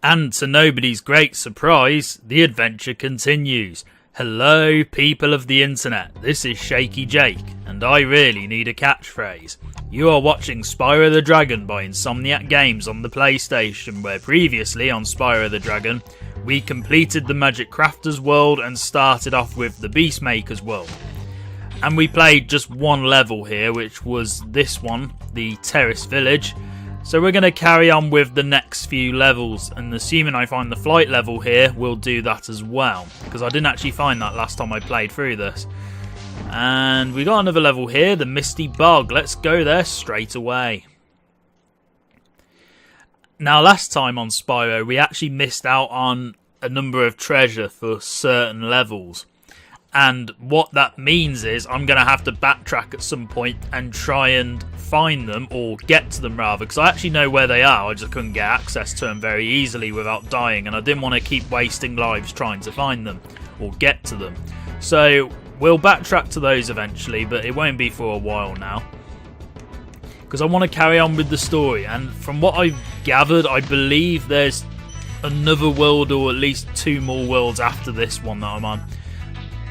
And to nobody's great surprise, the adventure continues. Hello, people of the internet, this is Shaky Jake, and I really need a catchphrase. You are watching Spyro the Dragon by Insomniac Games on the PlayStation, where previously on Spyro the Dragon, we completed the Magic Crafters world and started off with the Beastmaker's world. And we played just one level here, which was this one, the Terrace Village. So we're going to carry on with the next few levels, and assuming I find the flight level here, we'll do that as well, because I didn't actually find that last time I played through this. And we got another level here, the Misty Bog. Let's go there straight away. Now last time on Spyro, we actually missed out on a number of treasure for certain levels. And what that means is I'm going to have to backtrack at some point and try and find them, or get to them rather, because I actually know where they are. I just couldn't get access to them very easily without dying, and I didn't want to keep wasting lives trying to find them or get to them. So we'll backtrack to those eventually, but it won't be for a while now, because I want to carry on with the story. And from what I've gathered, I believe there's another world, or at least two more worlds after this one that I'm on,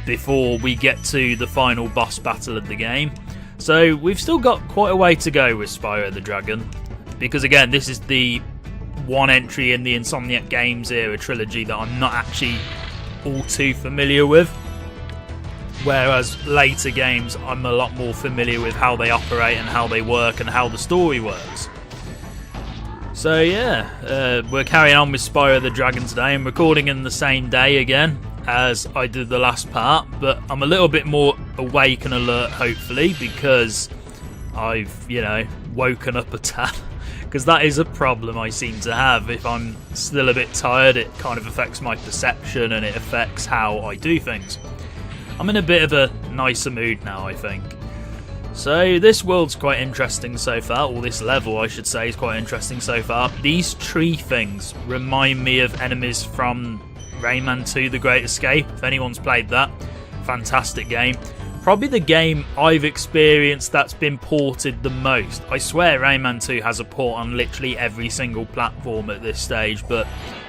before we get to the final boss battle of the game. So we've still got quite a way to go with Spyro the Dragon, because again, this is the one entry in the Insomniac Games era trilogy that I'm not actually all too familiar with, whereas later games I'm a lot more familiar with how they operate and how they work and how the story works. So yeah, we're carrying on with Spyro the Dragon today. I'm recording in the same day again as I did the last part, but I'm a little bit more awake and alert, hopefully, because I've, woken up a tad. Because that is a problem I seem to have. If I'm still a bit tired, it kind of affects my perception and it affects how I do things. I'm in a bit of a nicer mood now, I think. So this world's quite interesting so far, or this level I should say is quite interesting so far. These tree things remind me of enemies from Rayman 2 The Great Escape. If anyone's played that, fantastic game. Probably the game I've experienced that's been ported the most. I swear Rayman 2 has a port on literally every single platform at this stage, but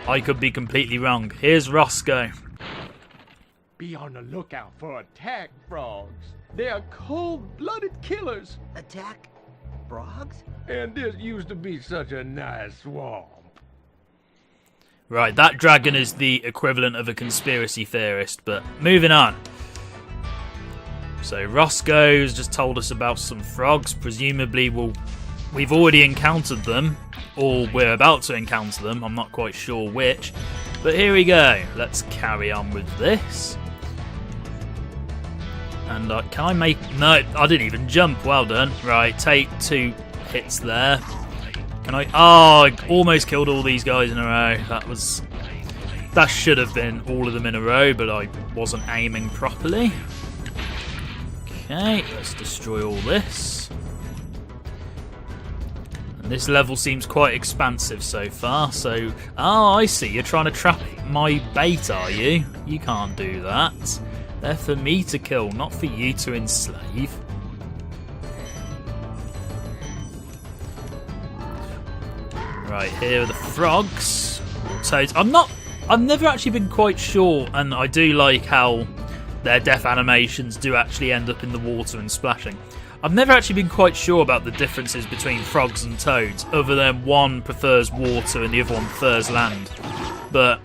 I could be completely wrong. Here's Roscoe. Be on the lookout for attack frogs. They are cold-blooded killers. Attack frogs? And this used to be such a nice swamp. Right, that dragon is the equivalent of a conspiracy theorist, but moving on. So Roscoe's just told us about some frogs. Presumably we've already encountered them, or we're about to encounter them. I'm not quite sure which. But here we go. Let's carry on with this. And can I make... No, I didn't even jump. Well done. Right, take 2 hits there. Can I... Oh, I almost killed all these guys in a row. That should have been all of them in a row, but I wasn't aiming properly. Okay, let's destroy all this. And this level seems quite expansive so far, so... Oh, I see. You're trying to trap my bait, are you? You can't do that. They're for me to kill, not for you to enslave. Right, here are the frogs. Toads. I've never actually been quite sure, and I do like how their death animations do actually end up in the water and splashing. I've never actually been quite sure about the differences between frogs and toads, other than one prefers water and the other one prefers land. But,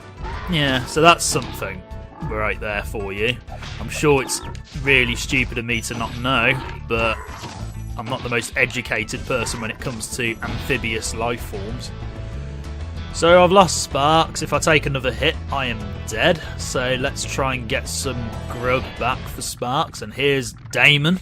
yeah, so that's something right there for you. I'm sure it's really stupid of me to not know, but I'm not the most educated person when it comes to amphibious life forms. So I've lost Sparks. If I take another hit, I am dead. So let's try and get some grub back for Sparks. And here's Damon.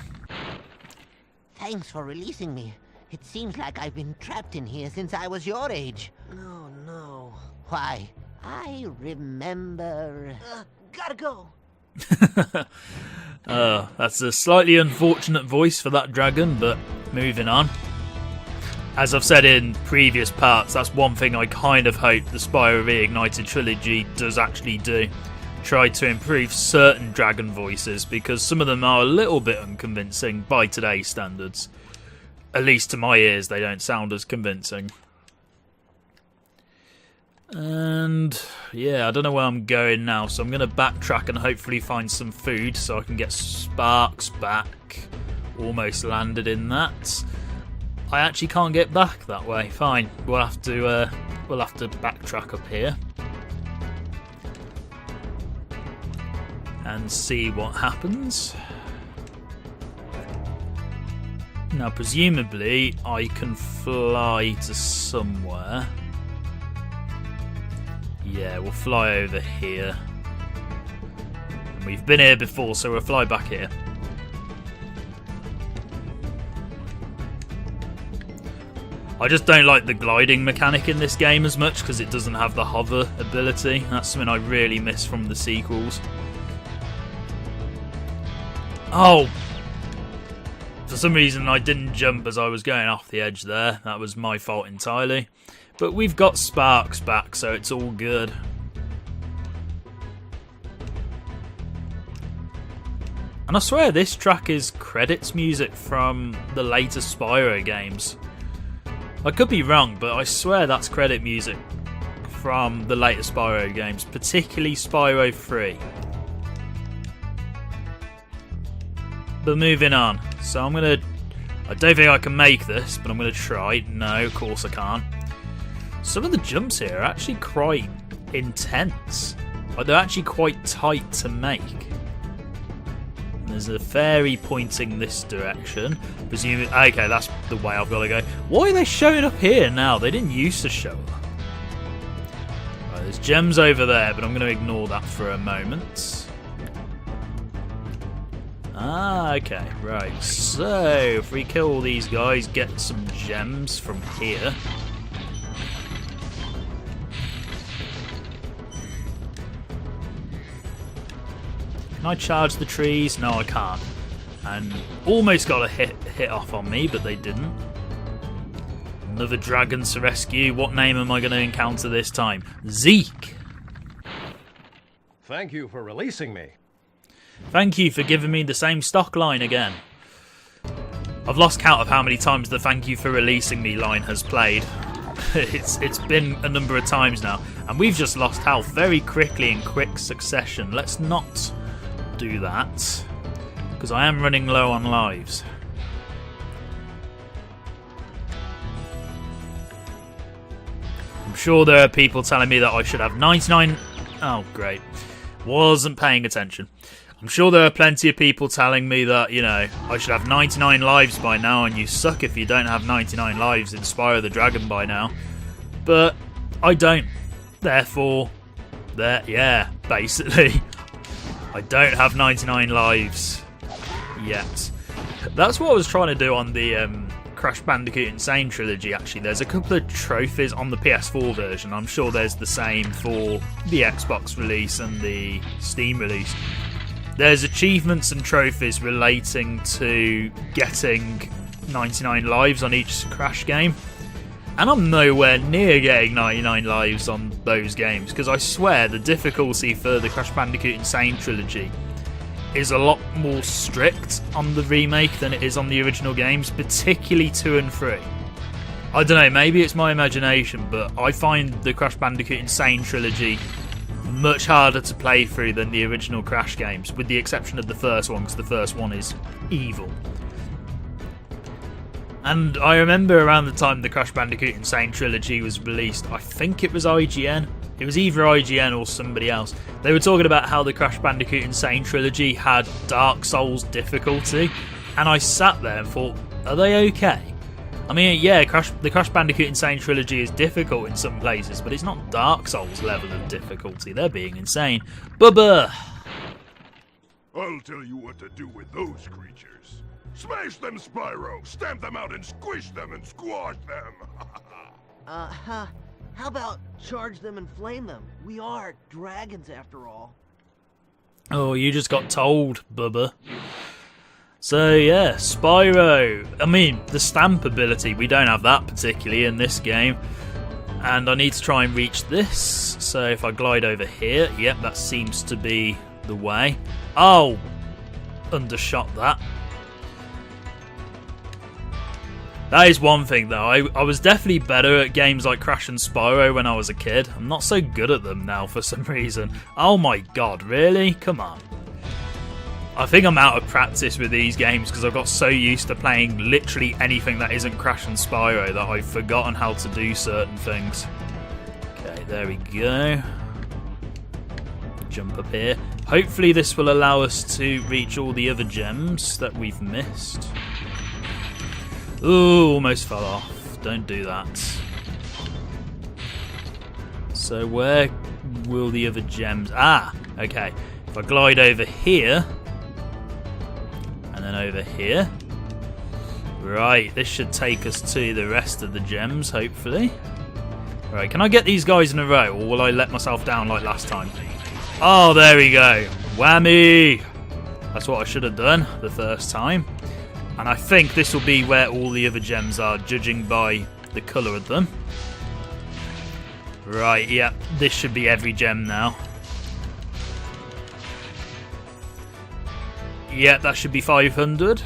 Thanks for releasing me. It seems like I've been trapped in here since I was your age. No. Why, I remember... gotta go. That's a slightly unfortunate voice for that dragon, but moving on. As I've said in previous parts, that's one thing I kind of hope the Spyro Reignited trilogy does actually do. Try to improve certain dragon voices, because some of them are a little bit unconvincing by today's standards. At least to my ears, they don't sound as convincing. And yeah, I don't know where I'm going now, so I'm going to backtrack and hopefully find some food so I can get Sparks back. Almost landed in that. I actually can't get back that way. Fine, we'll have to backtrack up here and see what happens. Now, presumably, I can fly to somewhere. Yeah, we'll fly over here. And we've been here before, so we'll fly back here. I just don't like the gliding mechanic in this game as much because it doesn't have the hover ability. That's something I really miss from the sequels. Oh! For some reason I didn't jump as I was going off the edge there. That was my fault entirely. But we've got Sparks back, so it's all good. And I swear this track is credits music from the later Spyro games. I could be wrong, but I swear that's credit music from the later Spyro games, particularly Spyro 3. But moving on. So I don't think I can make this, but I'm gonna try. No, of course I can't. Some of the jumps here are actually quite intense. Like, they're actually quite tight to make. And there's a fairy pointing this direction. Presumably, okay, that's the way I've got to go. Why are they showing up here now? They didn't used to show up. Right, there's gems over there, but I'm going to ignore that for a moment. Ah, okay, right. So, if we kill all these guys, get some gems from here. Can I charge the trees? No, I can't. And almost got a hit off on me, but they didn't. Another dragon to rescue. What name am I going to encounter this time? Zeke. Thank you for releasing me. Thank you for giving me the same stock line again. I've lost count of how many times the thank you for releasing me line has played. It's been a number of times now. And we've just lost health very quickly in quick succession. Let's not do that, because I am running low on lives. I'm sure there are people telling me that I should have 99... Oh, great. Wasn't paying attention. I'm sure there are plenty of people telling me that, you know, I should have 99 lives by now, and you suck if you don't have 99 lives in Spyro the Dragon by now. But I don't. Therefore, yeah, basically, I don't have 99 lives yet. That's what I was trying to do on the Crash Bandicoot Insane trilogy, actually. There's a couple of trophies on the PS4 version. I'm sure there's the same for the Xbox release and the Steam release. There's achievements and trophies relating to getting 99 lives on each Crash game. And I'm nowhere near getting 99 lives on those games, because I swear the difficulty for the Crash Bandicoot Insane trilogy is a lot more strict on the remake than it is on the original games, particularly 2 and 3. I don't know, maybe it's my imagination, but I find the Crash Bandicoot Insane trilogy much harder to play through than the original Crash games, with the exception of the first one, because the first one is evil. And I remember around the time the Crash Bandicoot Insane trilogy was released, I think it was IGN. It was either IGN or somebody else. They were talking about how the Crash Bandicoot Insane trilogy had Dark Souls difficulty, and I sat there and thought, are they okay? I mean, yeah, the Crash Bandicoot Insane trilogy is difficult in some places, but it's not Dark Souls level of difficulty. They're being insane. Bubba! I'll tell you what to do with those creatures. Smash them, Spyro! Stamp them out and squish them and squash them! How about charge them and flame them? We are dragons after all. Oh, you just got told, Bubba. So yeah, Spyro. I mean, the stamp ability, we don't have that particularly in this game. And I need to try and reach this. So if I glide over here, yep, that seems to be the way. Oh! Undershot that. That is one thing though, I was definitely better at games like Crash and Spyro when I was a kid. I'm not so good at them now for some reason. Oh my god, really? Come on. I think I'm out of practice with these games because I've got so used to playing literally anything that isn't Crash and Spyro that I've forgotten how to do certain things. Okay, there we go. Jump up here. Hopefully this will allow us to reach all the other gems that we've missed. Ooh, almost fell off. Don't do that. So where will the other gems... Ah, okay. If I glide over here... and then over here... Right, this should take us to the rest of the gems, hopefully. Right, can I get these guys in a row, or will I let myself down like last time? Oh, there we go. Whammy! That's what I should have done the first time. And I think this will be where all the other gems are, judging by the colour of them. Right, yeah, this should be every gem now. Yeah, that should be 500.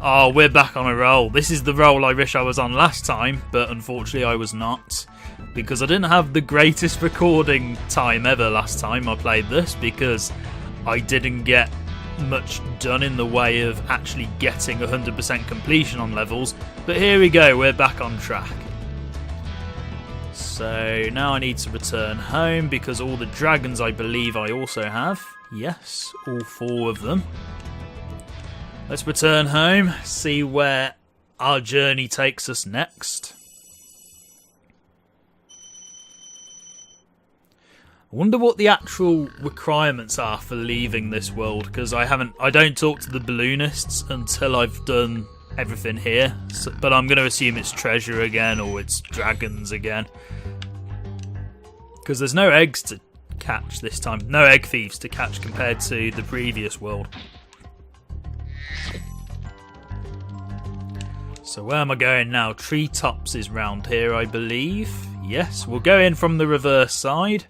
Oh, we're back on a roll. This is the roll I wish I was on last time, but unfortunately I was not. Because I didn't have the greatest recording time ever last time I played this, because I didn't get much done in the way of actually getting 100% completion on levels. But here we go, we're back on track. So now I need to return home because all the dragons I believe I also have. Yes, all 4 of them. Let's return home, see where our journey takes us next. I wonder what the actual requirements are for leaving this world, because I don't talk to the balloonists until I've done everything here. So, but I'm going to assume it's treasure again, or it's dragons again. Because there's no eggs to catch this time. No egg thieves to catch compared to the previous world. So where am I going now? Treetops is round here, I believe. Yes, we'll go in from the reverse side.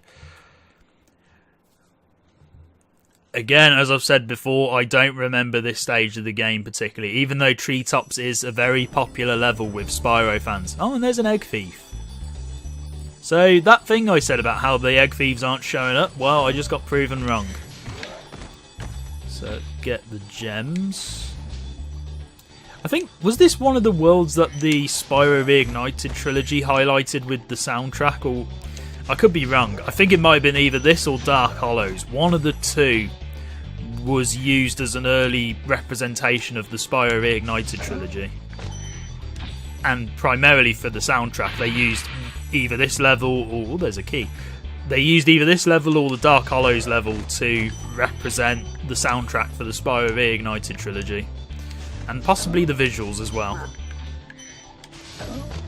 Again, as I've said before, I don't remember this stage of the game particularly, even though Treetops is a very popular level with Spyro fans. Oh, and there's an egg thief. So that thing I said about how the egg thieves aren't showing up, well, I just got proven wrong. So get the gems. I think, was this one of the worlds that the Spyro Reignited trilogy highlighted with the soundtrack? Or I could be wrong. I think it might have been either this or Dark Hollows. One of the two was used as an early representation of the Spyro Reignited trilogy. And primarily for the soundtrack, they used either this level or... Oh, there's a key. They used either this level or the Dark Hollows level to represent the soundtrack for the Spyro Reignited trilogy. And possibly the visuals as well.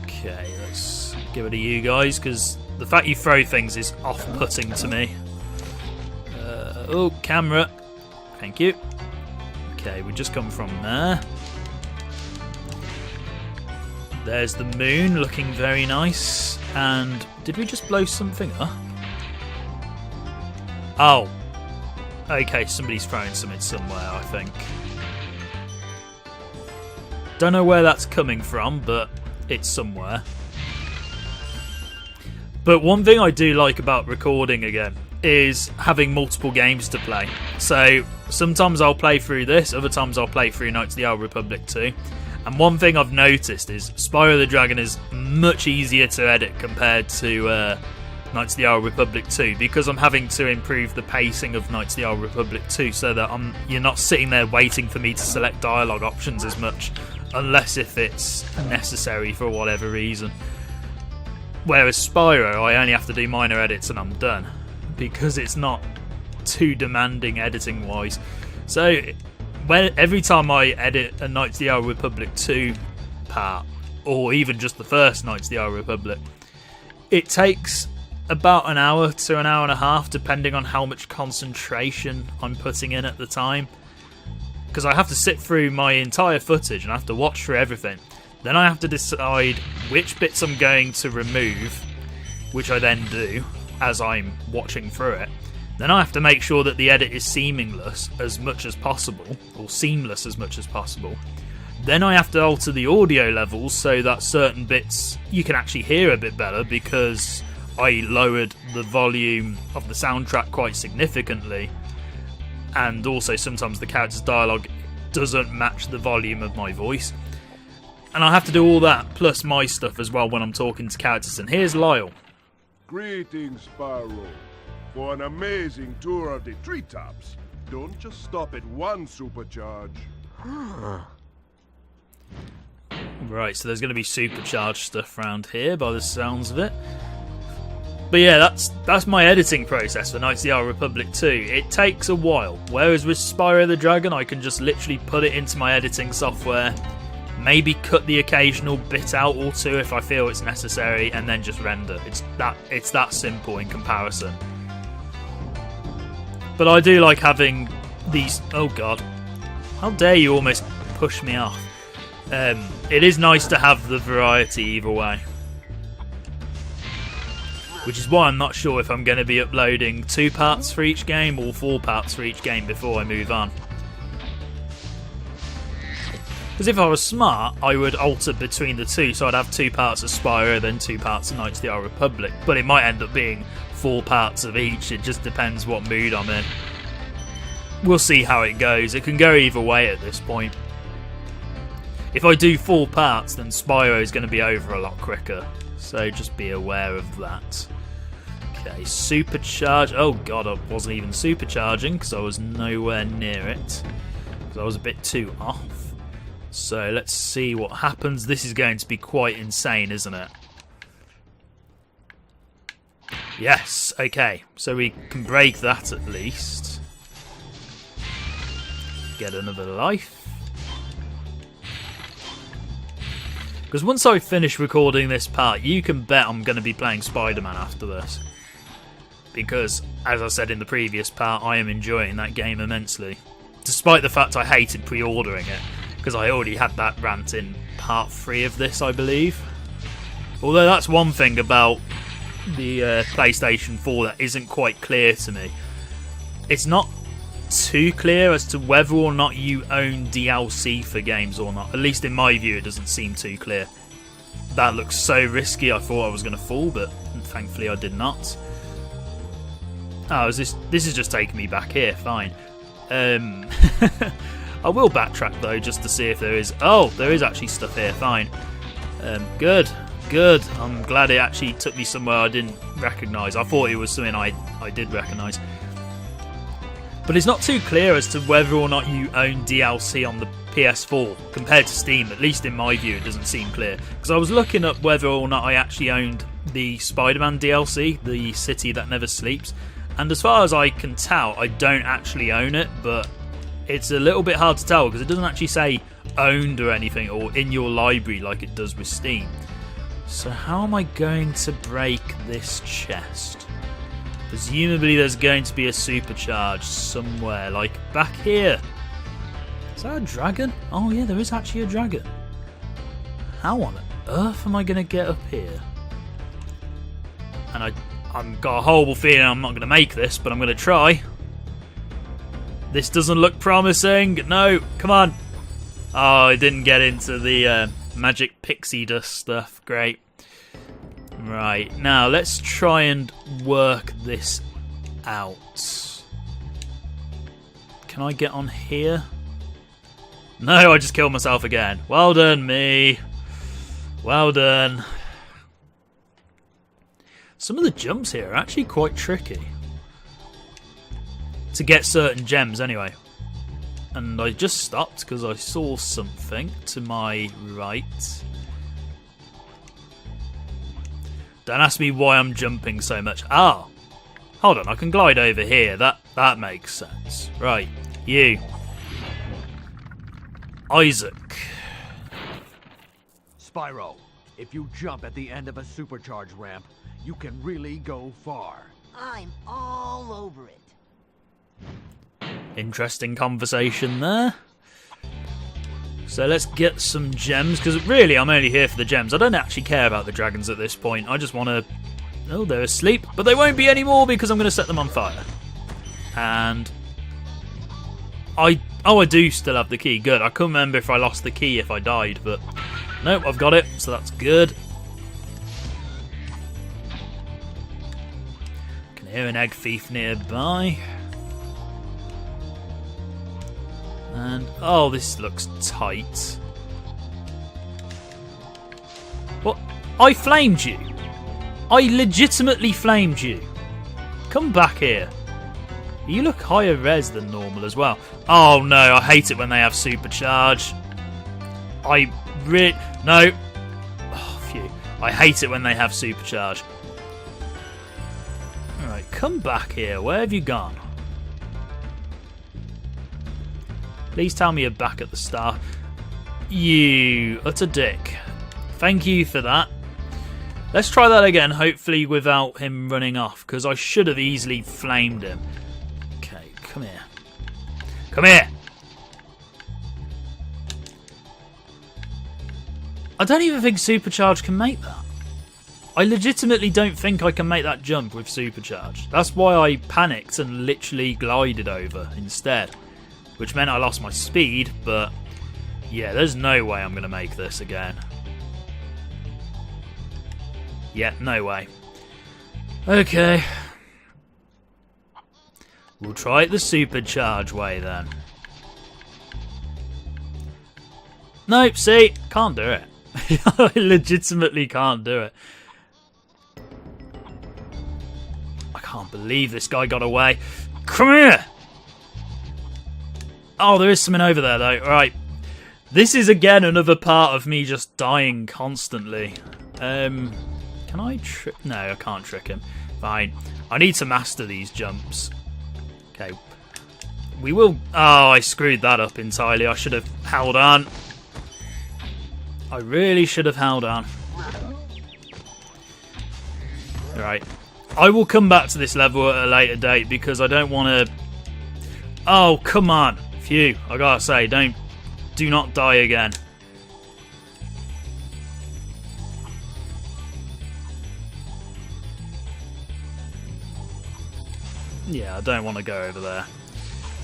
Okay, let's give it to you guys, because the fact you throw things is off-putting to me. Oh, camera. Thank you. Okay, we just come from there. There's the moon, looking very nice. And did we just blow something up? Oh. Okay, somebody's throwing something somewhere, I think. Don't know where that's coming from, but it's somewhere. But one thing I do like about recording again is having multiple games to play. So sometimes I'll play through this, other times I'll play through Knights of the Old Republic 2. And one thing I've noticed is Spyro the Dragon is much easier to edit compared to Knights of the Old Republic 2, because I'm having to improve the pacing of Knights of the Old Republic 2 so that you're not sitting there waiting for me to select dialogue options as much, unless if it's necessary for whatever reason. Whereas Spyro, I only have to do minor edits and I'm done, because it's not too demanding editing wise. So every time I edit a Knights of the Old Republic 2 part, or even just the first Knights of the Old Republic, it takes about an hour to an hour and a half, depending on how much concentration I'm putting in at the time. Because I have to sit through my entire footage and I have to watch through everything. Then I have to decide which bits I'm going to remove, which I then do as I'm watching through it. Then I have to make sure that the edit is seamless as much as possible, or seamless as much as possible. Then I have to alter the audio levels so that certain bits you can actually hear a bit better, because I lowered the volume of the soundtrack quite significantly, and also sometimes the character's dialogue doesn't match the volume of my voice. And I have to do all that, plus my stuff as well when I'm talking to characters. And here's Lyle. Greetings, Spyro. For an amazing tour of the treetops, don't just stop at one supercharge. Right, so there's going to be supercharged stuff around here by the sounds of it. But yeah, that's my editing process for Knights of the Old Republic 2. It takes a while, whereas with Spyro the Dragon I can just literally put it into my editing software, maybe cut the occasional bit out or two if I feel it's necessary, and then just render. It's that simple in comparison. But I do like having these... Oh god. How dare you almost push me off. It is nice to have the variety either way. Which is why I'm not sure if I'm going to be uploading 2 parts for each game or 4 parts for each game before I move on. Because if I was smart, I would alter between the two, so I'd have 2 parts of Spyro, then 2 parts of Knights of the Old Republic. But it might end up being 4 parts of each, it just depends what mood I'm in. We'll see how it goes, it can go either way at this point. If I do 4 parts, then Spyro is going to be over a lot quicker. So just be aware of that. Okay, supercharge. Oh god, I wasn't even supercharging because I was nowhere near it. Because I was a bit too off. So let's see what happens. This is going to be quite insane, isn't it? Yes, okay. So we can break that at least. Get another life. Because once I finish recording this part, you can bet I'm going to be playing Spider-Man after this. Because, as I said in the previous part, I am enjoying that game immensely. Despite the fact I hated pre-ordering it. Because I already had that rant in part 3 of this, I believe. Although that's one thing about the PlayStation 4 that isn't quite clear to me. It's not too clear as to whether or not you own DLC for games or not. At least in my view, it doesn't seem too clear. That looks so risky, I thought I was going to fall, but thankfully I did not. Oh, this is just taking me back here, fine. I will backtrack though, just to see if there is... Oh, there is actually stuff here, fine. Good. I'm glad it actually took me somewhere I didn't recognise. I thought it was something I did recognise. But it's not too clear as to whether or not you own DLC on the PS4 compared to Steam. At least in my view, it doesn't seem clear. Because I was looking up whether or not I actually owned the Spider-Man DLC, The City That Never Sleeps. And as far as I can tell, I don't actually own it. But it's a little bit hard to tell because it doesn't actually say owned or anything, or in your library like it does with Steam. So how am I going to break this chest? Presumably there's going to be a supercharge somewhere, like back here. Is that a dragon? Oh yeah, there is actually a dragon. How on earth am I going to get up here? And I've got a horrible feeling I'm not going to make this, but I'm going to try. This doesn't look promising. No, come on. Oh, I didn't get into the magic pixie dust stuff. Great. Right, now let's try and work this out. Can I get on here? No, I just killed myself again. Well done, me. Well done. Some of the jumps here are actually quite tricky. To get certain gems, anyway. And I just stopped because I saw something to my right. Don't ask me why I'm jumping so much. Ah! Hold on, I can glide over here. That makes sense. Right, you. Isaac. Spyro, if you jump at the end of a supercharge ramp, you can really go far. I'm all over it. Interesting conversation there. So let's get some gems, because really I'm only here for the gems. I don't actually care about the dragons at this point. I just want to... Oh, they're asleep. But they won't be anymore because I'm going to set them on fire. And I do still have the key. Good. I couldn't remember if I lost the key if I died, but nope, I've got it, so that's good. Can hear an egg thief nearby. And oh, this looks tight. What? I flamed you. I legitimately flamed you. Come back here. You look higher res than normal as well. Oh no, I hate it when they have supercharge. No. Oh, phew. I hate it when they have supercharge. Alright, come back here. Where have you gone? Please tell me you're back at the start. You utter dick. Thank you for that. Let's try that again, hopefully without him running off, because I should have easily flamed him. Okay, come here. Come here! I don't even think Supercharge can make that. I legitimately don't think I can make that jump with Supercharge. That's why I panicked and literally glided over instead. Which meant I lost my speed, but yeah, there's no way I'm going to make this again. Yeah, no way. Okay. We'll try it the supercharge way then. Nope, see? Can't do it. I legitimately can't do it. I can't believe this guy got away. Come here! Oh, there is something over there though. Right. This is again another part of me just dying constantly. Can I trick? No, I can't trick him. Fine. I need to master these jumps. Okay. We will... Oh, I screwed that up entirely. I should have held on. I really should have held on. Right. I will come back to this level at a later date because I don't want to... Oh, come on. Phew. I gotta say, do not die again. Yeah, I don't want to go over there.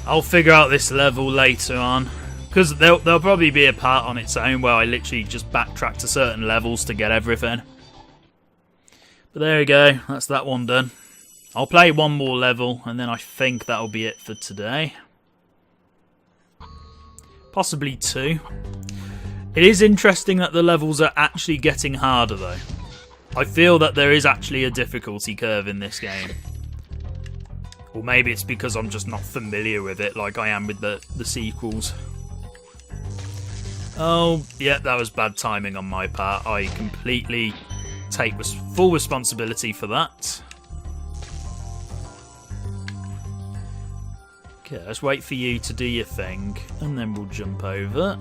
I'll figure out this level later on. Because there'll probably be a part on its own where I literally just backtrack to certain levels to get everything. But there we go. That's that one done. I'll play one more level and then I think that'll be it for today. Possibly two. It is interesting that the levels are actually getting harder though. I feel that there is actually a difficulty curve in this game. Or maybe it's because I'm just not familiar with it like I am with the sequels. Oh, yeah, that was bad timing on my part. I completely take full responsibility for that. Okay, let's wait for you to do your thing, and then we'll jump over.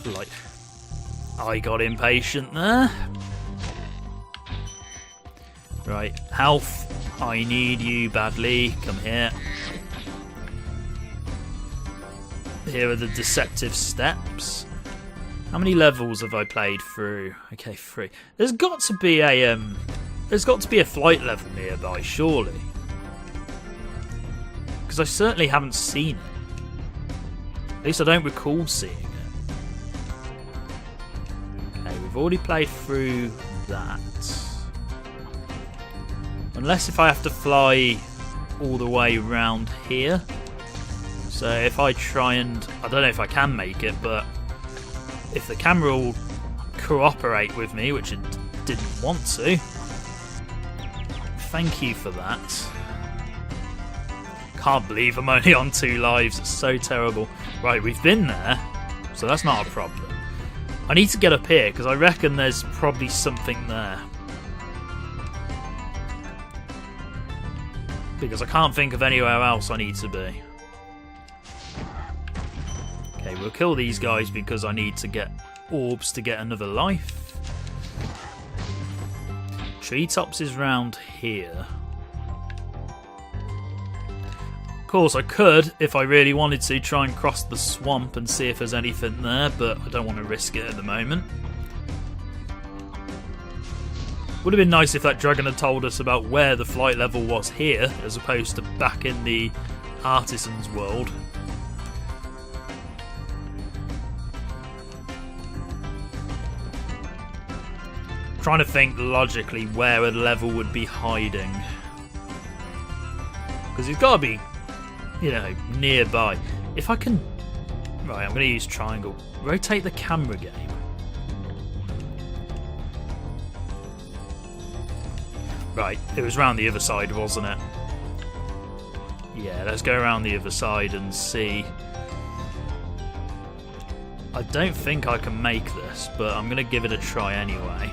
Like, I got impatient there. Right, health. I need you badly. Come here. Here are the deceptive steps. How many levels have I played through? Okay, 3. There's got to be a flight level nearby, surely. Because I certainly haven't seen it. At least I don't recall seeing it. Okay, we've already played through that. Unless if I have to fly all the way around here. So if I try and... I don't know if I can make it, but if the camera will cooperate with me, which it didn't want to. Thank you for that. Can't believe I'm only on 2 lives. It's so terrible. Right, we've been there, so that's not a problem. I need to get up here, because I reckon there's probably something there. Because I can't think of anywhere else I need to be. Okay, we'll kill these guys because I need to get orbs to get another life. Treetops is round here. Of course, I could, if I really wanted to, try and cross the swamp and see if there's anything there, but I don't want to risk it at the moment. Would have been nice if that dragon had told us about where the flight level was here, as opposed to back in the artisan's world. Trying to think logically where a level would be hiding. Because it's got to be, you know, nearby. If I can... Right, I'm going to use triangle. Rotate the camera game. Right, it was round the other side, wasn't it? Yeah, let's go around the other side and see. I don't think I can make this, but I'm going to give it a try anyway.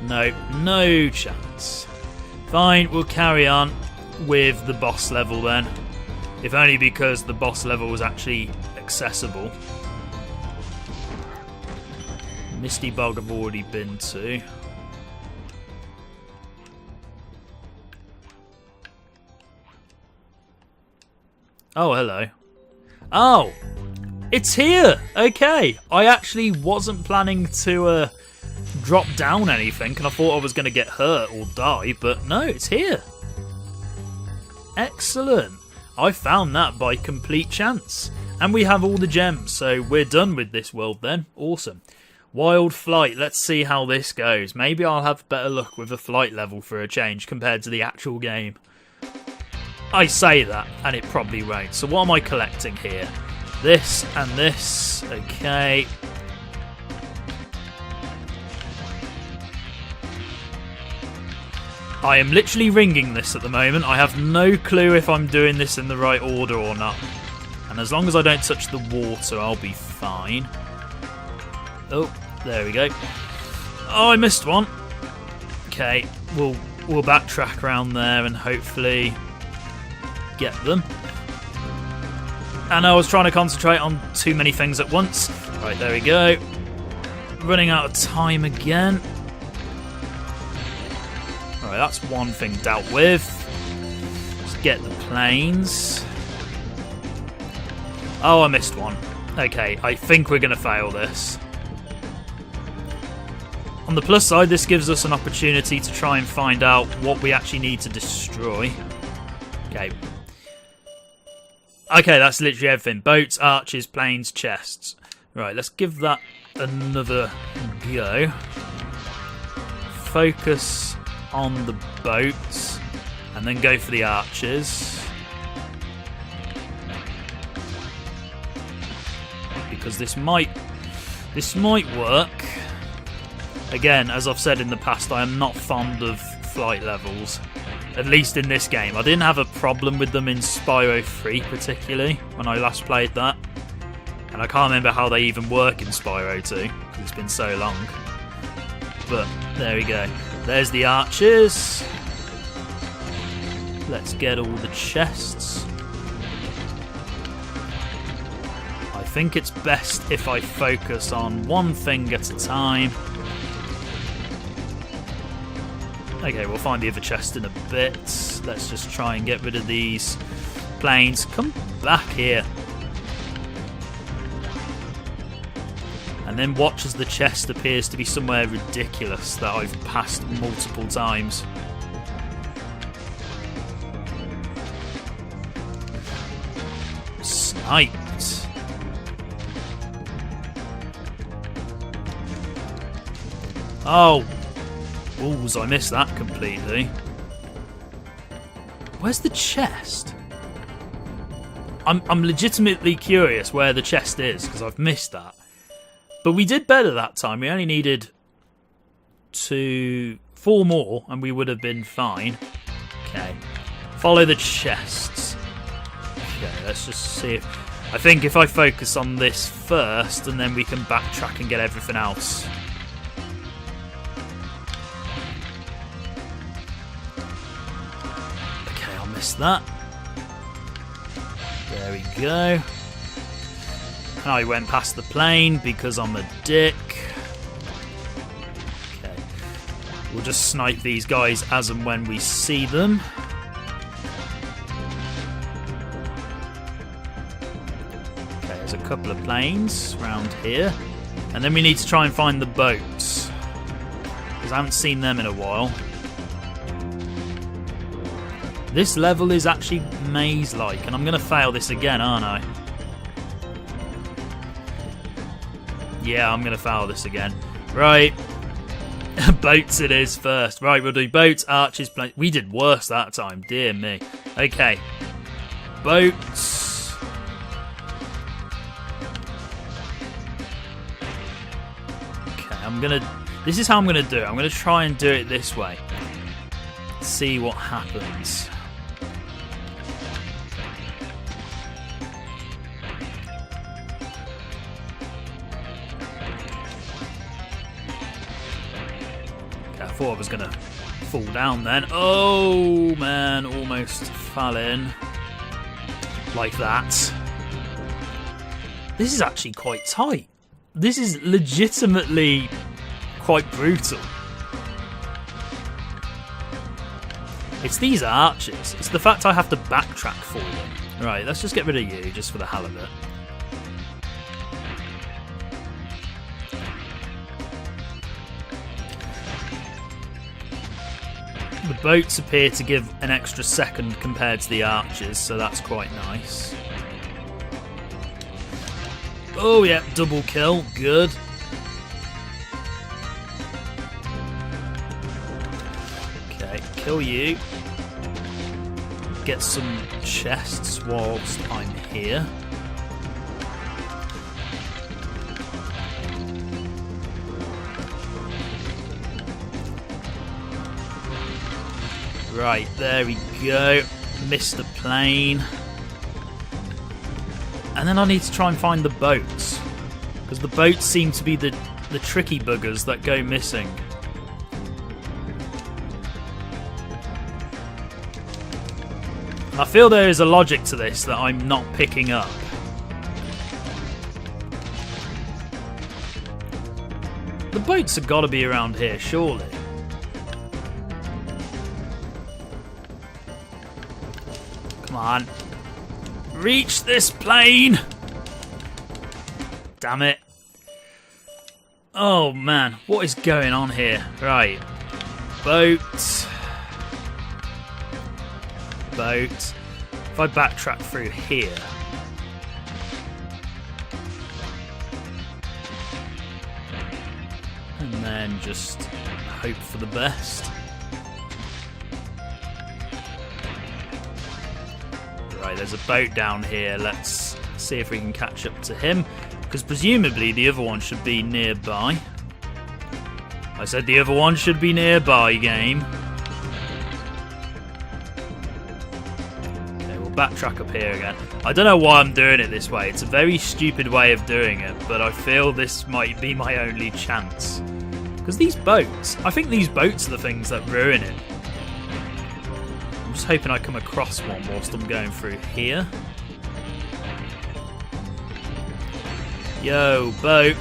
No, no chance. Fine, we'll carry on with the boss level then. If only because the boss level was actually accessible. Misty Bog I've already been to. Oh, hello. Oh! It's here! Okay. I actually wasn't planning to drop down anything, and I thought I was going to get hurt or die, but no, it's here. Excellent. I found that by complete chance. And we have all the gems, so we're done with this world then. Awesome. Wild Flight, let's see how this goes. Maybe I'll have better luck with a flight level for a change compared to the actual game. I say that, and it probably won't. So what am I collecting here? This and this. Okay. I am literally ringing this at the moment. I have no clue if I'm doing this in the right order or not. And as long as I don't touch the water, I'll be fine. Oh, there we go. Oh, I missed one. Okay, we'll backtrack around there and hopefully get them. And I was trying to concentrate on too many things at once. Right, there we go. Running out of time again. Alright, that's one thing dealt with. Let's get the planes. Oh, I missed one. Okay, I think we're going to fail this. On the plus side, this gives us an opportunity to try and find out what we actually need to destroy. Okay. Okay, that's literally everything. Boats, arches, planes, chests. Right, let's give that another go. Focus on the boats and then go for the arches. Because this might work. Again, as I've said in the past, I am not fond of flight levels. At least in this game. I didn't have a problem with them in Spyro 3 particularly, when I last played that. And I can't remember how they even work in Spyro 2, because it's been so long. But, there we go. There's the archers. Let's get all the chests. I think it's best if I focus on one thing at a time. Okay, we'll find the other chest in a bit. Let's just try and get rid of these planes. Come back here. And then watch as the chest appears to be somewhere ridiculous that I've passed multiple times. Sniped. Oh. Balls, I missed that completely. Where's the chest? I'm legitimately curious where the chest is, because I've missed that. But we did better that time. We only needed 4 more, and we would have been fine. Okay. Follow the chests. Okay, let's just see if... I think if I focus on this first, and then we can backtrack and get everything else. That. There we go. And I went past the plane because I'm a dick. Okay. We'll just snipe these guys as and when we see them. Okay, there's a couple of planes around here. And then we need to try and find the boats, because I haven't seen them in a while. This level is actually maze-like, and I'm going to fail this again, aren't I? Yeah, I'm going to foul this again. Right. Boats it is first. Right, we'll do boats, archers, planes. We did worse that time. Dear me. Okay. Boats. Okay, this is how I'm going to do it. I'm going to try and do it this way. See what happens. Okay, I thought I was going to fall down then. Oh, man, almost fell in. Like that. This is actually quite tight. This is legitimately quite brutal. It's these archers. It's the fact I have to backtrack for them. Right, let's just get rid of you, just for the hell of it. The boats appear to give an extra second compared to the archers, so that's quite nice. Oh yeah, double kill, good. Okay, kill you. Get some chests whilst I'm here. Right, there we go. Missed the plane. And then I need to try and find the boats. Because the boats seem to be the tricky buggers that go missing. I feel there is a logic to this that I'm not picking up. The boats have got to be around here, surely. Come on. Reach this plane! Damn it. Oh man, what is going on here? Right. Boat. Boat. If I backtrack through here. And then just hope for the best. Right, there's a boat down here. Let's see if we can catch up to him. Because presumably the other one should be nearby. I said the other one should be nearby, game. Okay, we'll backtrack up here again. I don't know why I'm doing it this way. It's a very stupid way of doing it, but I feel this might be my only chance. Because these boats, I think these boats are the things that ruin it. I'm just hoping I come across one whilst I'm going through here. Yo, boat.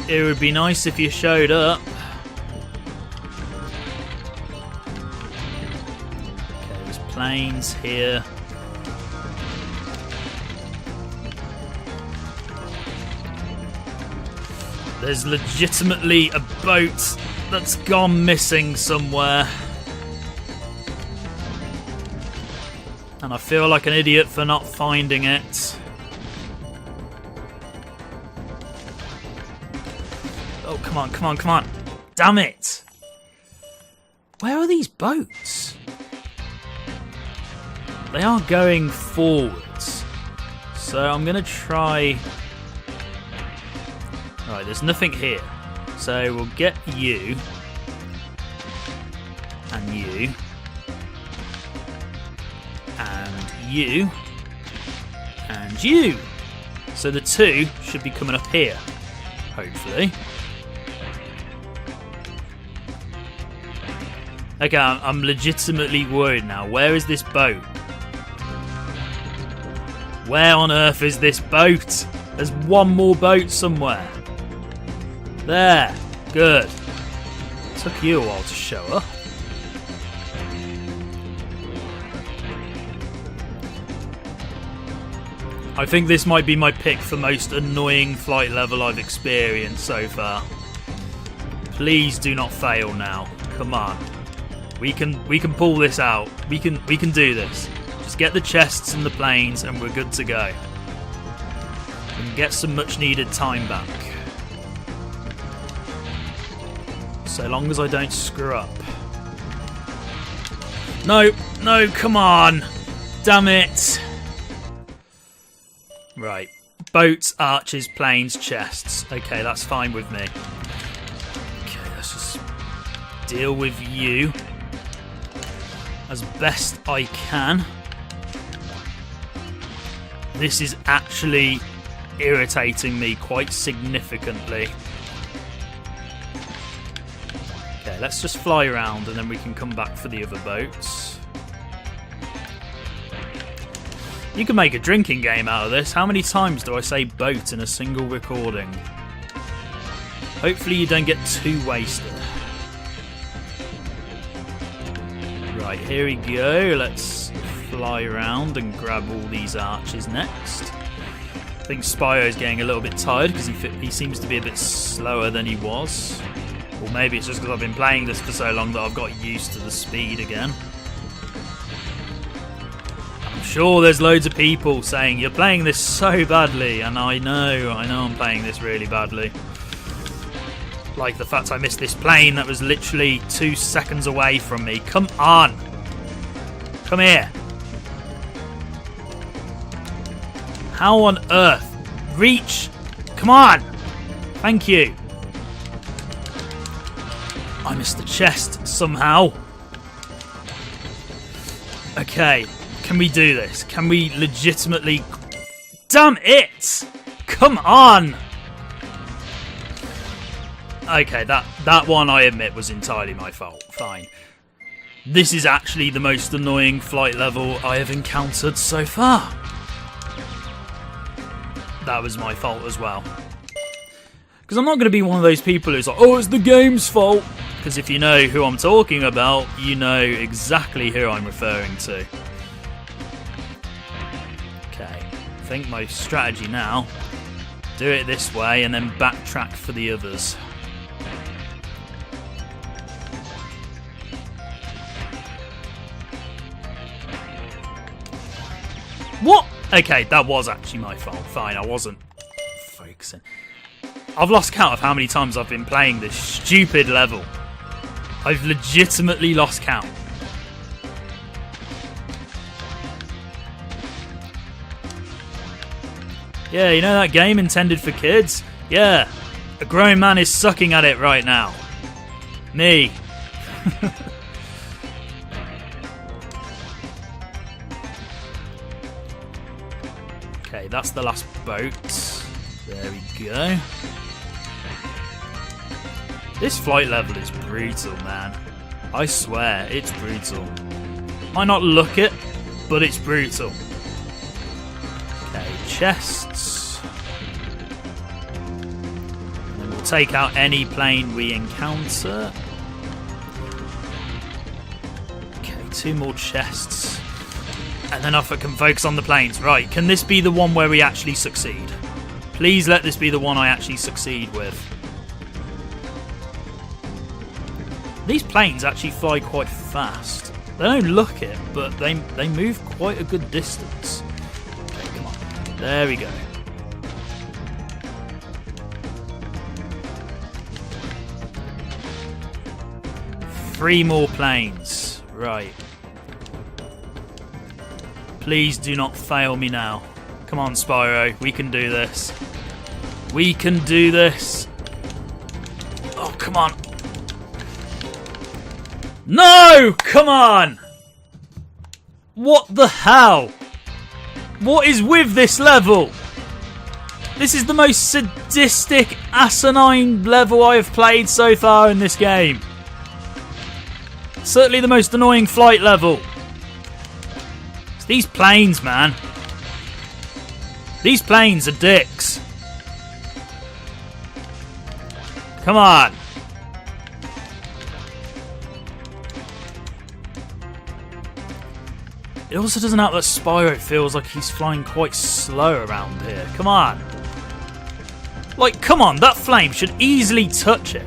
It would be nice if you showed up. Okay, there's planes here. There's legitimately a boat that's gone missing somewhere. And I feel like an idiot for not finding it. Oh, come on, come on, come on. Damn it. Where are these boats? They are going forwards. So I'm going to try... Right, there's nothing here. So we'll get you. And you. And you. And you. So the two should be coming up here. Hopefully. Okay, I'm legitimately worried now. Where is this boat? Where on earth is this boat? There's one more boat somewhere. There. Good. Took you a while to show up. I think this might be my pick for most annoying flight level I've experienced so far. Please do not fail now. Come on. We can pull this out. We can do this. Just get the chests and the planes and we're good to go. We can get some much needed time back. So long as I don't screw up. No, no, come on. Damn it. Right. Boats, arches, planes, chests. Okay, that's fine with me. Okay, let's just deal with you as best I can. This is actually irritating me quite significantly. Okay, let's just fly around and then we can come back for the other boats. You can make a drinking game out of this. How many times do I say boat in a single recording? Hopefully you don't get too wasted. Right, here we go. Let's fly around and grab all these arches next. I think Spyro's getting a little bit tired because he seems to be a bit slower than he was. Or maybe it's just because I've been playing this for so long that I've got used to the speed again. I'm sure there's loads of people saying, you're playing this so badly, and I know I'm playing this really badly. Like the fact I missed this plane that was literally 2 seconds away from me. Come on! Come here! How on earth? Reach! Come on! Thank you. I missed the chest somehow. Okay, can we do this? Can we legitimately... Damn it! Come on! Okay, that one I admit was entirely my fault. Fine. This is actually the most annoying flight level I have encountered so far. That was my fault as well. Because I'm not going to be one of those people who's like, oh, it's the game's fault. Because if you know who I'm talking about, you know exactly who I'm referring to. Okay, I think my strategy now, do it this way and then backtrack for the others. What? Okay, that was actually my fault. Fine, I wasn't focusing. I've lost count of how many times I've been playing this stupid level. I've legitimately lost count. Yeah, you know that game intended for kids? Yeah, a grown man is sucking at it right now. Me. Okay, that's the last boat. There we go. This flight level is brutal, man. I swear, it's brutal. Might not look it, but it's brutal. Okay, chests. And then we'll take out any plane we encounter. Okay, 2 more chests. And then I can focus on the planes. Right, can this be the one where we actually succeed? Please let this be the one I actually succeed with. These planes actually fly quite fast. They don't look it, but they move quite a good distance. Okay, come on. There we go. Three more planes. Right. Please do not fail me now. Come on, Spyro. We can do this. We can do this. Oh, come on. No! Come on! What the hell? What is with this level? This is the most sadistic, asinine level I have played so far in this game. Certainly the most annoying flight level. It's these planes, man. These planes are dicks. Come on. It also doesn't help that Spyro feels like he's flying quite slow around here. Come on. Like, come on, that flame should easily touch it.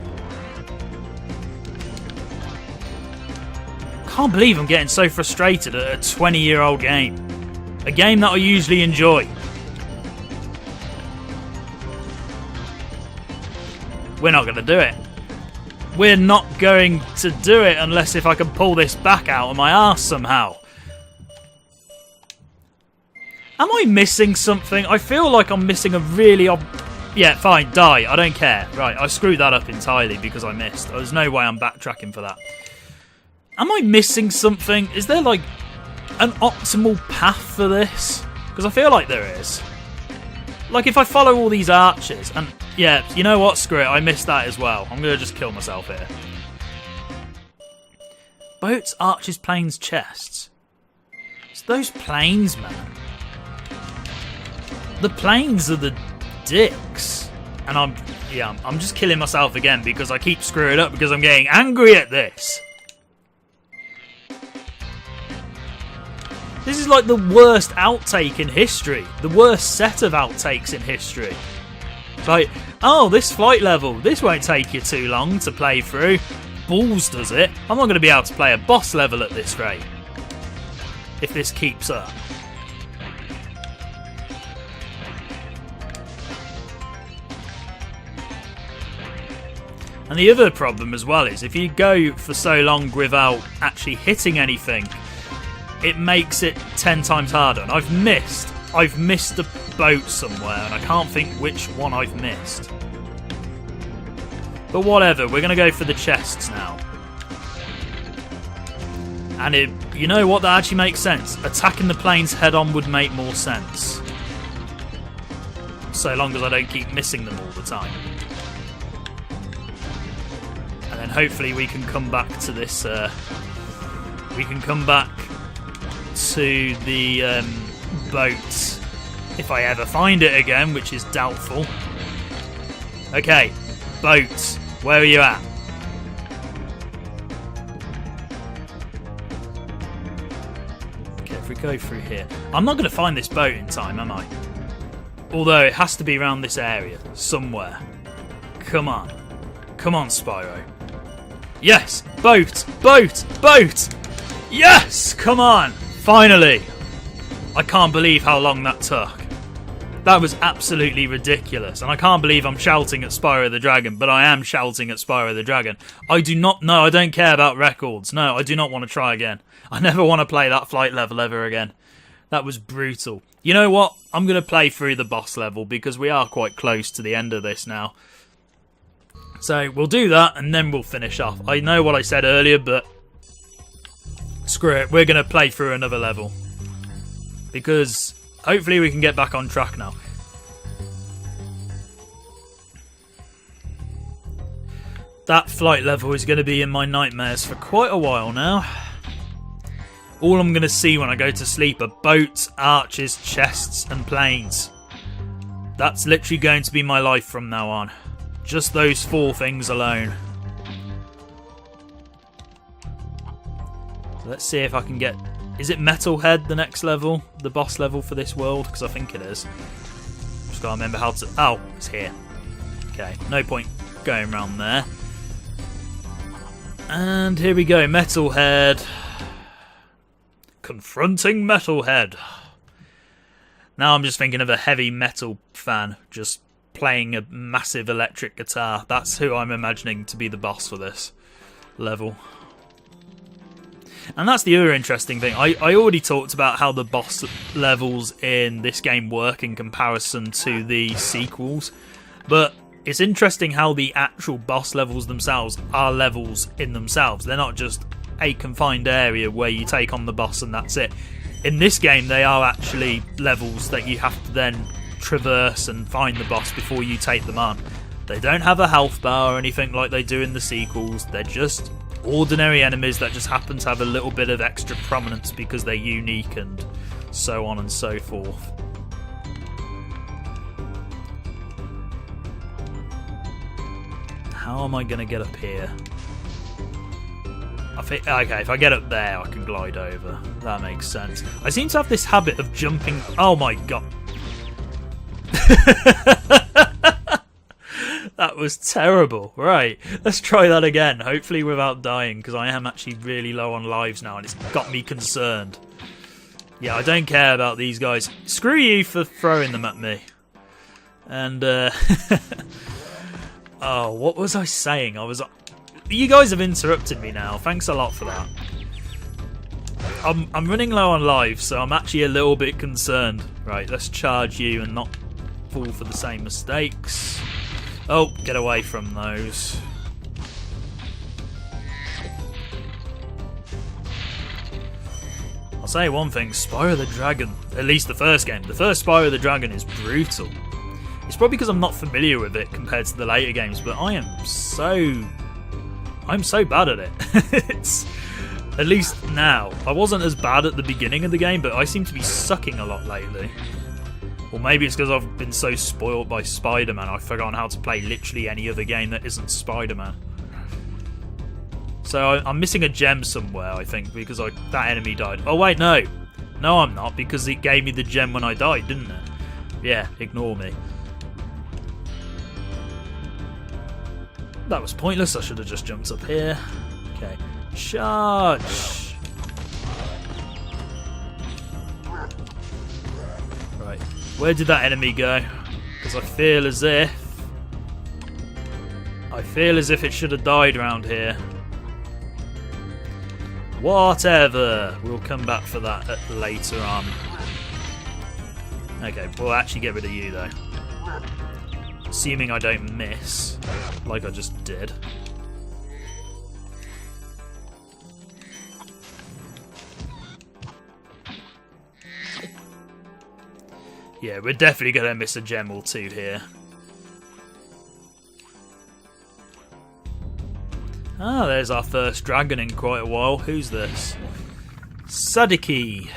Can't believe I'm getting so frustrated at a 20-year-old game. A game that I usually enjoy. We're not going to do it. we're not going to do it unless if I can pull this back out of my arse somehow. Am I missing something? I feel like I'm missing a really yeah, fine, die. I don't care. Right, I screwed that up entirely because I missed. There's no way I'm backtracking for that. Am I missing something? Is there, like, an optimal path for this? Because I feel like there is. Like, if I follow all these arches, and, yeah, you know what? Screw it. I missed that as well. I'm going to just kill myself here. Boats, arches, planes, chests. It's those planes, man. The planes are the dicks. And I'm just killing myself again because I keep screwing up because I'm getting angry at this. This is like the worst outtake in history. The worst set of outtakes in history. It's like, oh, this flight level, this won't take you too long to play through. Balls does it. I'm not going to be able to play a boss level at this rate. If this keeps up. And the other problem as well is if you go for so long without actually hitting anything, it makes it 10 times harder. And I've missed a boat somewhere and I can't think which one I've missed. But whatever, we're going to go for the chests now. And you know what, that actually makes sense. Attacking the planes head on would make more sense. So long as I don't keep missing them all the time. And then hopefully we can come back to this, we can come back to the boat if I ever find it again, which is doubtful. Okay, boat, where are you at? Okay, if we go through here. I'm not going to find this boat in time, am I? Although it has to be around this area, somewhere. Come on. Come on, Spyro. Yes! Boat! Boat! Boat! Yes! Come on! Finally! I can't believe how long that took. That was absolutely ridiculous. And I can't believe I'm shouting at Spyro the Dragon, but I am shouting at Spyro the Dragon. I do not know. I don't care about records. No, I do not want to try again. I never want to play that flight level ever again. That was brutal. You know what? I'm going to play through the boss level because we are quite close to the end of this now. So we'll do that and then we'll finish off. I know what I said earlier, but screw it. We're going to play through another level. Because hopefully we can get back on track now. That flight level is going to be in my nightmares for quite a while now. All I'm going to see when I go to sleep are boats, arches, chests and planes. That's literally going to be my life from now on. Just those 4 things alone. So let's see if I can get... Is it Metalhead, the next level? The boss level for this world? Because I think it is. Just gotta remember how to... Oh, it's here. Okay, no point going around there. And here we go, Metalhead. Confronting Metalhead. Now I'm just thinking of a heavy metal fan just playing a massive electric guitar. That's who I'm imagining to be the boss for this level. And that's the other interesting thing. I already talked about how the boss levels in this game work in comparison to the sequels. But it's interesting how the actual boss levels themselves are levels in themselves. They're not just a confined area where you take on the boss and that's it. In this game, they are actually levels that you have to then traverse and find the boss before you take them on. They don't have a health bar or anything like they do in the sequels. They're just ordinary enemies that just happen to have a little bit of extra prominence because they're unique and so on and so forth. How am I going to get up here? I think, okay, if I get up there, I can glide over. That makes sense. I seem to have this habit of jumping... Oh my god. That was terrible. Right, let's try that again. Hopefully without dying, because I am actually really low on lives now, and it's got me concerned. Yeah, I don't care about these guys. Screw you for throwing them at me. And, oh, what was I saying? I was You guys have interrupted me now. Thanks a lot for that. I'm running low on lives, so I'm actually a little bit concerned. Right, let's charge you and not fall for the same mistakes. Oh, get away from those. I'll say one thing, Spyro the Dragon, at least the first game, the first Spyro the Dragon is brutal. It's probably because I'm not familiar with it compared to the later games, but I'm so bad at it. It's, at least now. I wasn't as bad at the beginning of the game, but I seem to be sucking a lot lately. Or maybe it's because I've been so spoiled by Spider-Man, I've forgotten how to play literally any other game that isn't Spider-Man. So I'm missing a gem somewhere, I think, because that enemy died. Oh wait, no. No, I'm not, because it gave me the gem when I died, didn't it? Yeah, ignore me. That was pointless, I should have just jumped up here. Okay. Charge! Right. Where did that enemy go? Because I feel as if it should have died around here. Whatever. We'll come back for that later on. Okay, we'll actually get rid of you though. Assuming I don't miss, like I just did. Yeah, we're definitely going to miss a gem or two here. Ah, there's our first dragon in quite a while. Who's this? Sadiki.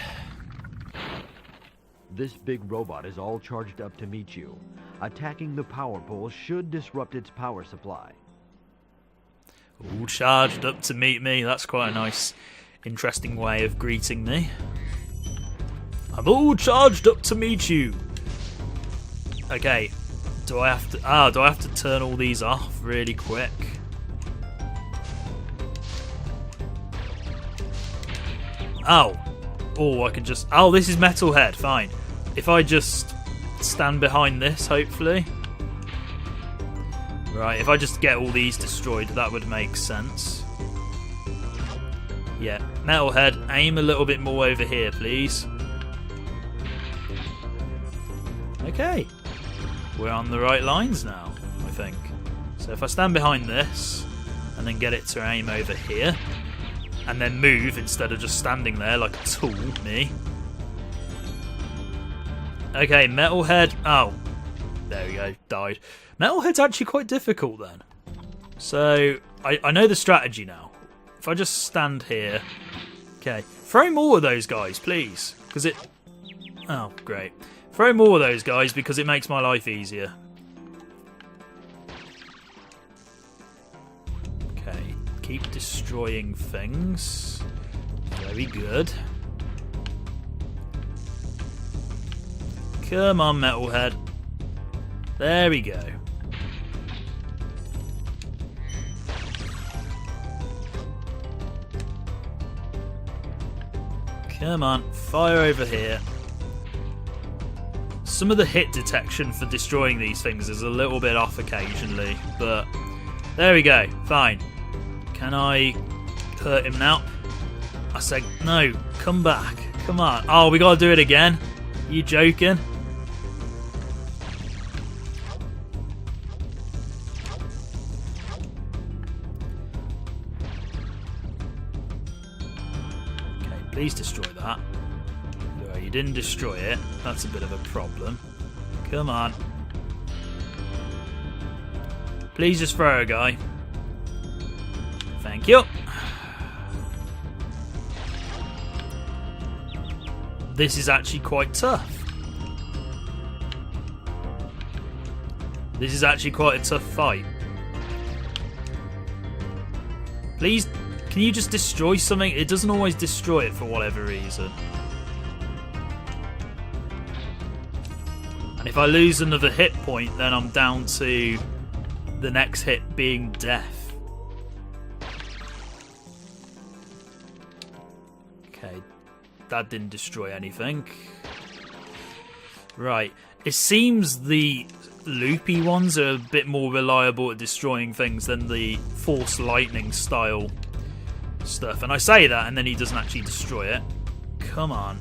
This big robot is all charged up to meet you. Attacking the power pole should disrupt its power supply. All charged up to meet me. That's quite a nice, interesting way of greeting me. I'm all charged up to meet you. Okay, do I have to turn all these off really quick? Oh, I can just. Oh, this is Metalhead. Fine. If I just stand behind this, hopefully. Right. If I just get all these destroyed, that would make sense. Yeah, Metalhead. Aim a little bit more over here, please. Okay, we're on the right lines now, I think. So if I stand behind this and then get it to aim over here and then move instead of just standing there like a tool, me. Okay, Metalhead. Oh, there we go, died. Metalhead's actually quite difficult then. So I know the strategy now. If I just stand here. Okay, throw more of those guys, please. Because it... Oh, great. Throw more of those guys because it makes my life easier. Okay, keep destroying things. Very good. Come on, Metalhead. There we go. Come on, fire over here. Some of the hit detection for destroying these things is a little bit off occasionally, but there we go, fine. Can I hurt him now? I said, no, come back, come on. Oh, we gotta do it again? Are you joking? Okay, please destroy that. You didn't destroy it. That's a bit of a problem. Come on. Please just throw a guy. Thank you. This is actually quite tough. This is actually quite a tough fight. Please, can you just destroy something? It doesn't always destroy it for whatever reason. And if I lose another hit point, then I'm down to the next hit being death. Okay, that didn't destroy anything. Right, it seems the loopy ones are a bit more reliable at destroying things than the force lightning style stuff. And I say that, and then he doesn't actually destroy it. Come on.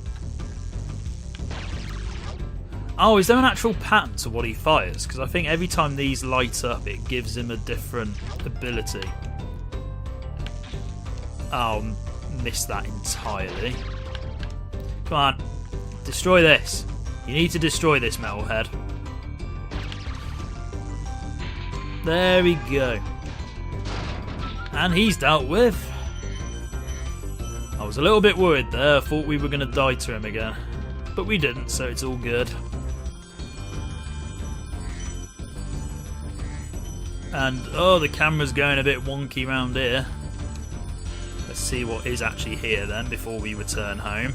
Oh, is there an actual pattern to what he fires? Because I think every time these light up, it gives him a different ability. Oh, missed that entirely. Come on. Destroy this. You need to destroy this, metalhead. There we go. And he's dealt with. I was a little bit worried there. I thought we were going to die to him again. But we didn't, so it's all good. And, oh, the camera's going a bit wonky round here. Let's see what is actually here then before we return home.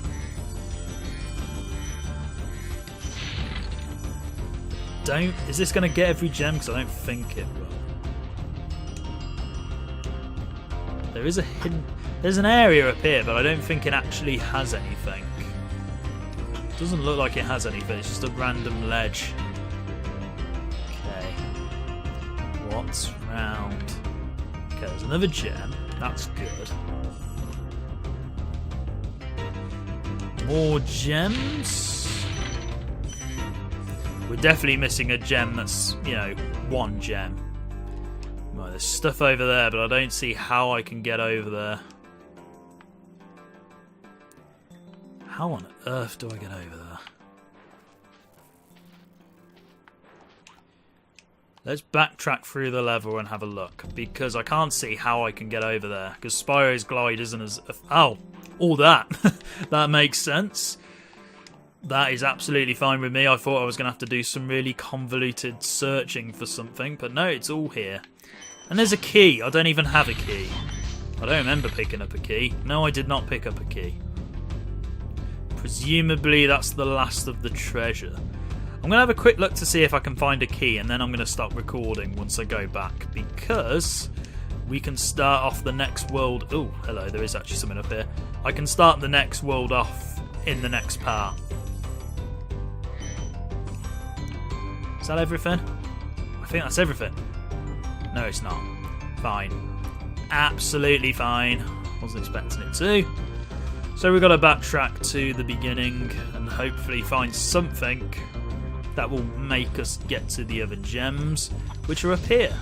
Is this going to get every gem? Because I don't think it will. There is a hidden... There's an area up here, but I don't think it actually has anything. It doesn't look like it has anything. It's just a random ledge. Okay. What's round? Okay, there's another gem. That's good. More gems. We're definitely missing a gem that's, you know, one gem. Right, there's stuff over there, but I don't see how I can get over there. How on earth do I get over there? Let's backtrack through the level and have a look, because I can't see how I can get over there, because Spyro's glide isn't as... Oh, all that. That makes sense. That is absolutely fine with me. I thought I was going to have to do some really convoluted searching for something, but no, it's all here. And there's a key. I don't even have a key. I don't remember picking up a key. No, I did not pick up a key. Presumably that's the last of the treasure. I'm going to have a quick look to see if I can find a key, and then I'm going to stop recording once I go back, because we can start off the next world... Oh, hello, there is actually something up here. I can start the next world off in the next part. Is that everything? I think that's everything. No, it's not. Fine. Absolutely fine. Wasn't expecting it to. So we've got to backtrack to the beginning and hopefully find something that will make us get to the other gems, which are up here.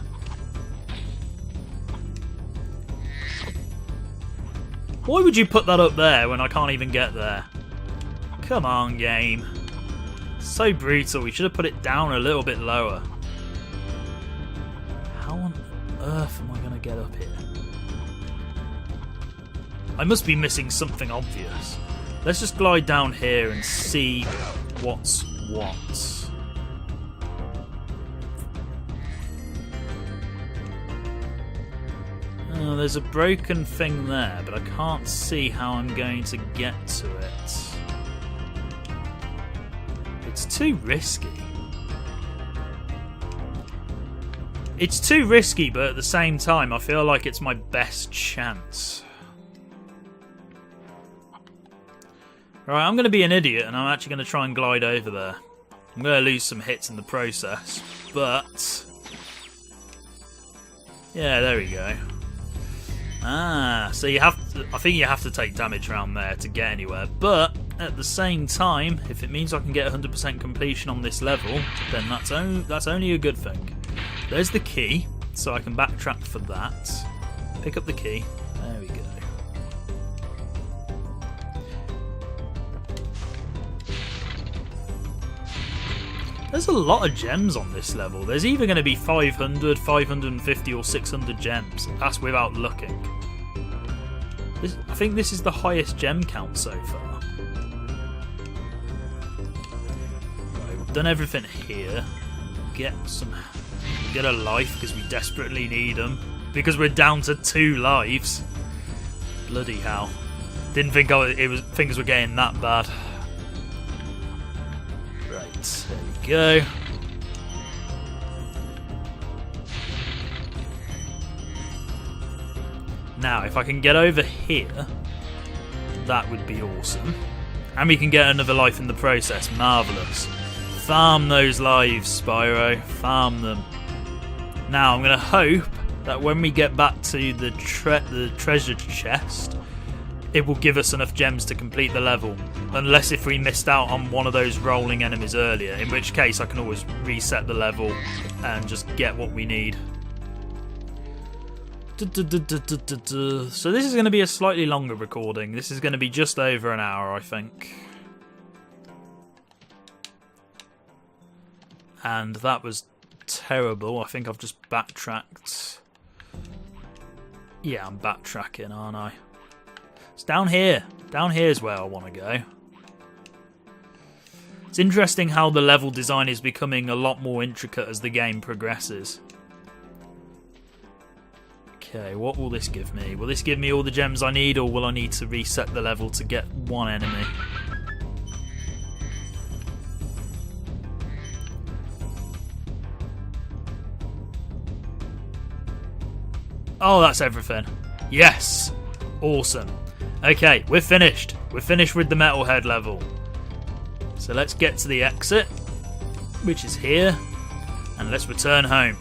Why would you put that up there when I can't even get there? Come on, game. So brutal. We should have put it down a little bit lower. How on earth am I going to get up here? I must be missing something obvious. Let's just glide down here and see what's what. Oh, there's a broken thing there, but I can't see how I'm going to get to it. It's too risky. It's too risky, but at the same time, I feel like it's my best chance. Alright, I'm going to be an idiot, and I'm actually going to try and glide over there. I'm going to lose some hits in the process, but... Yeah, there we go. Ah, so you have to, I think you have to take damage around there to get anywhere, but at the same time, if it means I can get 100% completion on this level, then that's only a good thing. There's the key, so I can backtrack for that. Pick up the key. There we go. There's a lot of gems on this level. There's either going to be 500, 550 or 600 gems. That's without looking. I think this is the highest gem count so far. Right, we've done everything here. Get a life because we desperately need them. Because we're down to 2 lives. Bloody hell. Didn't think things were getting that bad. Right, there we go. Now, if I can get over here, that would be awesome. And we can get another life in the process. Marvellous. Farm those lives, Spyro. Farm them. Now, I'm going to hope that when we get back to the treasure chest, it will give us enough gems to complete the level. Unless if we missed out on one of those rolling enemies earlier, in which case I can always reset the level and just get what we need. So this is going to be a slightly longer recording. This is going to be just over an hour, I think. And that was terrible. I think I've just backtracked. Yeah, I'm backtracking, aren't I? It's down here. Down here is where I want to go. It's interesting how the level design is becoming a lot more intricate as the game progresses. Okay, what will this give me? Will this give me all the gems I need, or will I need to reset the level to get one enemy? Oh, that's everything. Yes! Awesome. Okay, we're finished. We're finished with the Metalhead level. So let's get to the exit, which is here, and let's return home.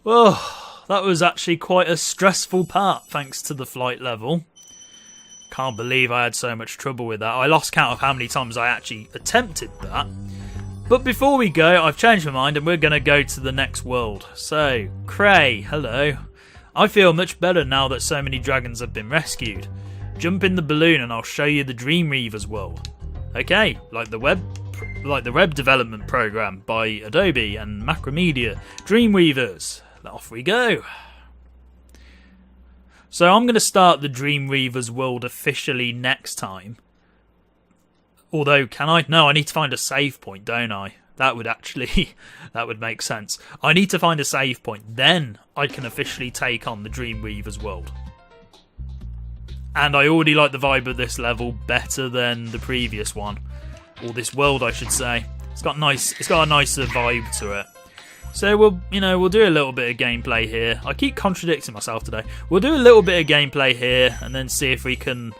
Oh, that was actually quite a stressful part, thanks to the flight level. Can't believe I had so much trouble with that. I lost count of how many times I actually attempted that. But before we go, I've changed my mind and we're going to go to the next world. So, Cray, hello. I feel much better now that so many dragons have been rescued. Jump in the balloon and I'll show you the Dreamweaver's world. Okay, like the web development program by Adobe and Macromedia. Dreamweavers. Off we go. So I'm going to start the Dreamweaver's world officially next time. Although, can I? No, I need to find a save point, don't I? That would actually, that would make sense. I need to find a save point. Then I can officially take on the Dreamweaver's world. And I already like the vibe of this level better than the previous one. Or this world, I should say. It's got a nicer vibe to it. So we'll do a little bit of gameplay here. I keep contradicting myself today. We'll do a little bit of gameplay here and then see if we can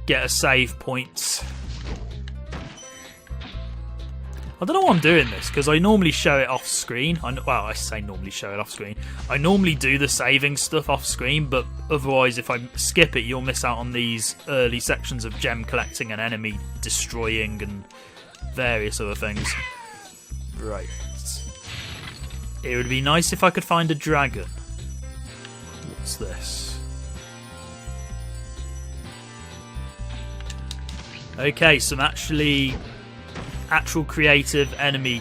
get a save point. I don't know why I'm doing this, because I normally show it off screen. I say normally show it off screen. I normally do the saving stuff off screen, but otherwise if I skip it, you'll miss out on these early sections of gem collecting and enemy destroying and various other things. Right. It would be nice if I could find a dragon. What's this? Okay, some actual creative enemy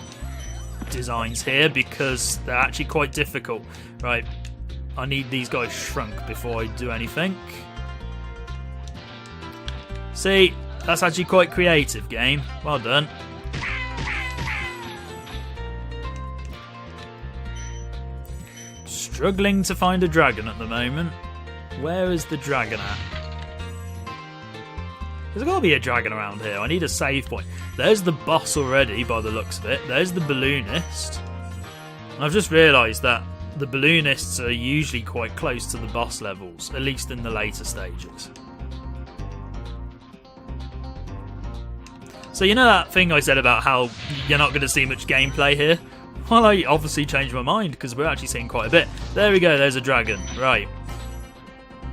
designs here, because they're actually quite difficult. Right, I need these guys shrunk before I do anything. See, that's actually quite creative, game. Well done. Struggling to find a dragon at the moment. Where is the dragon at? There's got to be a dragon around here. I need a save point. There's the boss already, by the looks of it. There's the balloonist. And I've just realised that the balloonists are usually quite close to the boss levels, at least in the later stages. So you know that thing I said about how you're not going to see much gameplay here? Well, I obviously changed my mind, because we're actually seeing quite a bit. There we go, there's a dragon. Right.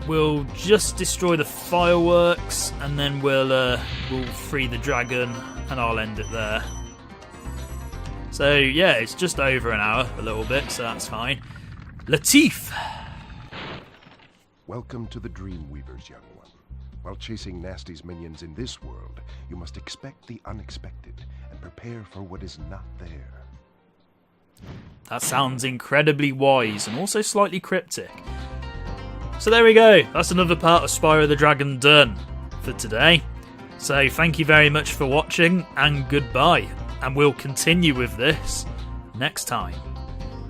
We'll just destroy the fireworks, and then we'll free the dragon, and I'll end it there. So yeah, it's just over an hour, a little bit, so that's fine. Latif! Welcome to the Dreamweavers, young one. While chasing Nasty's minions in this world, you must expect the unexpected and prepare for what is not there. That sounds incredibly wise and also slightly cryptic. So there we go, that's another part of Spyro the Dragon done for today. So thank you very much for watching, and goodbye. And we'll continue with this next time.